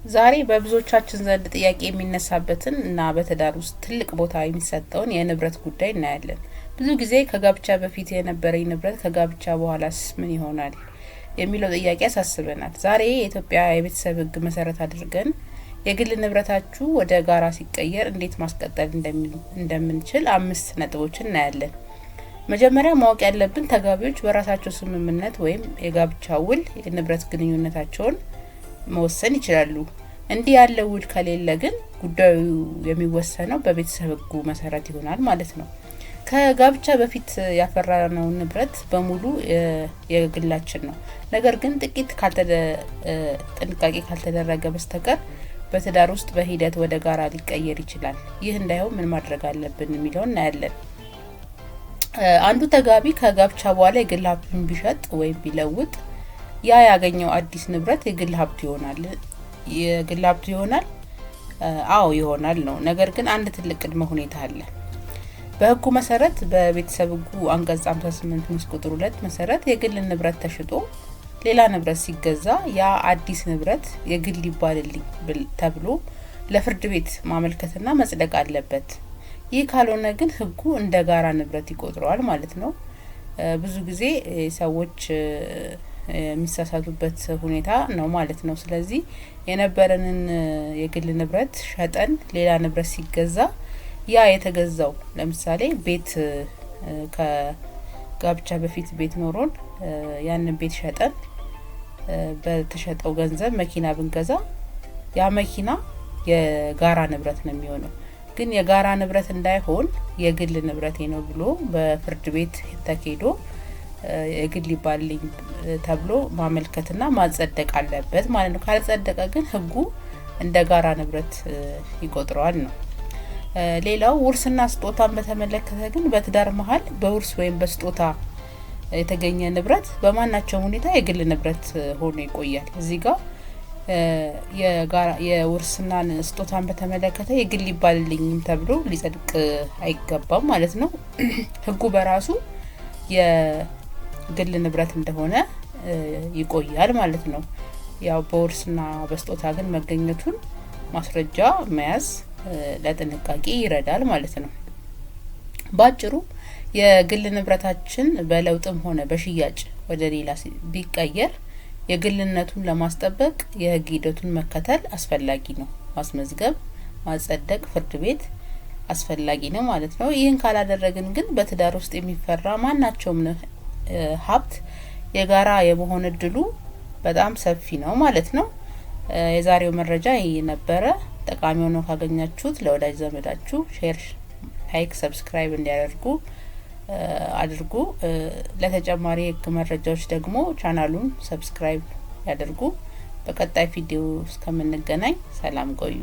ዛሬ በብዙዎቻችን ዘንድ ጥያቄ የሚነሳበትን እና በትዳር ውስጥ ትልቅ ቦታ የሚሰጠውን የንብረት ጉዳይ እናያለን። ብዙ ጊዜ ከጋብቻ በፊት የነበረኝ ንብረት ከጋብቻ በኋላስ ምን ይሆናል የሚለው ጥያቄ ያሳስበናል። ዛሬ የኢትዮጵያ የቤተሰብ ሕግ መሰረት አድርገን የግል ንብረታችሁ ወደ ጋራ ሲቀየር እንዴት ማስቀጠል እንደምንችል 5 ነጥቦችን እናያለን። መጀመሪያ ማወቅ ያለብን ተጋቢዎች በራሳቸው ስምምነት ወይም የጋብቻ ውል የንብረት ግንኙነታቸውን መወሰን ይችላሉ። እንዲህ ያለ ውል ከሌለ ግን ጉዳዩ የሚወሰነው በቤተሰብ ሕጉ መሰረት ይሆናል ማለት ነው። ከጋብቻ በፊት ያፈራነው ንብረት በሙሉ የግላችን ነው። ነገር ግን ጥቂት ጥንቃቄ ካልተደረገ በስተቀር በትዳር ውስጥ በሂደት ወደ ጋራ ሊቀየር ይችላል። ይህ እንዳይሆን ምን ማድረግ አለብን የሚለውን እናያለን። አንዱ ተጋቢ ከጋብቻ በኋላ የግል ሀብቱን ቢሸጥ ወይም ቢለውጥ ያ ያገኘው አዲስ ንብረት የግል ሀብት ይሆናል። የግል ሀብት ይሆናል? አዎ ይሆናል ነው። ነገር ግን አንድ ትልቅ ቅድመ ሁኔታ አለ። በሕጉ መሰረት በቤተሰብ ሕጉ አንቀጽ 58 ንዑስ ቁጥር 2 መሰረት የግል ንብረት ተሽጦ ሌላ ንብረት ሲገዛ ያ አዲስ ንብረት የግል ይባልልኝ ተብሎ ለፍርድ ቤት ማመልከትና መጽደቅ አለበት። ይህ ካልሆነ ግን ሕጉ እንደ ጋራ ንብረት ይቆጥረዋል ማለት ነው። ብዙ ጊዜ ሰዎች የሚሳሳቱበት ሁኔታ ነው ማለት ነው። ስለዚህ የነበረንን የግል ንብረት ሸጠን ሌላ ንብረት ሲገዛ ያ የተገዛው ለምሳሌ ቤት ከጋብቻ በፊት ቤት ኖሮን ያንን ቤት ሸጠን በተሸጠው ገንዘብ መኪና ብንገዛ ያ መኪና የጋራ ንብረት ነው የሚሆነው። ግን የጋራ ንብረት እንዳይሆን የግል ንብረቴ ነው ብሎ በፍርድ ቤት ተኬዶ የግል ይባልልኝ ተብሎ ማመልከትና ማጸደቅ አለበት ማለት ነው። ካልጸደቀ ግን ሕጉ እንደ ጋራ ንብረት ይቆጥረዋል ነው። ሌላው ውርስና ስጦታን በተመለከተ ግን በትዳር መሀል በውርስ ወይም በስጦታ የተገኘ ንብረት በማናቸውም ሁኔታ የግል ንብረት ሆኖ ይቆያል። እዚህ ጋር የውርስና ስጦታን በተመለከተ የግል ይባልልኝም ተብሎ ሊጸድቅ አይገባም ማለት ነው። ሕጉ በራሱ የግል ንብረት እንደሆነ ይቆያል ማለት ነው። ያው በውርስና በስጦታ ግን መገኘቱን ማስረጃ መያዝ ለጥንቃቄ ይረዳል ማለት ነው። ባጭሩ የግል ንብረታችን በለውጥም ሆነ በሽያጭ ወደ ሌላ ቢቀየር የግልነቱን ለማስጠበቅ የሕግ ሂደቱን መከተል አስፈላጊ ነው። ማስመዝገብ፣ ማጸደቅ ፍርድ ቤት አስፈላጊ ነው ማለት ነው። ይህን ካላደረግን ግን በትዳር ውስጥ የሚፈራ ማናቸውም ሀብት የጋራ የመሆን እድሉ በጣም ሰፊ ነው ማለት ነው። የዛሬው መረጃ ይህ ነበረ። ጠቃሚ ሆኖ ካገኛችሁት ለወዳጅ ዘመዳችሁ ሼር፣ ላይክ፣ ሰብስክራይብ እንዲያደርጉ አድርጉ። ለተጨማሪ የሕግ መረጃዎች ደግሞ ቻናሉን ሰብስክራይብ ያድርጉ። በቀጣይ ቪዲዮ እስከምንገናኝ ሰላም ቆዩ።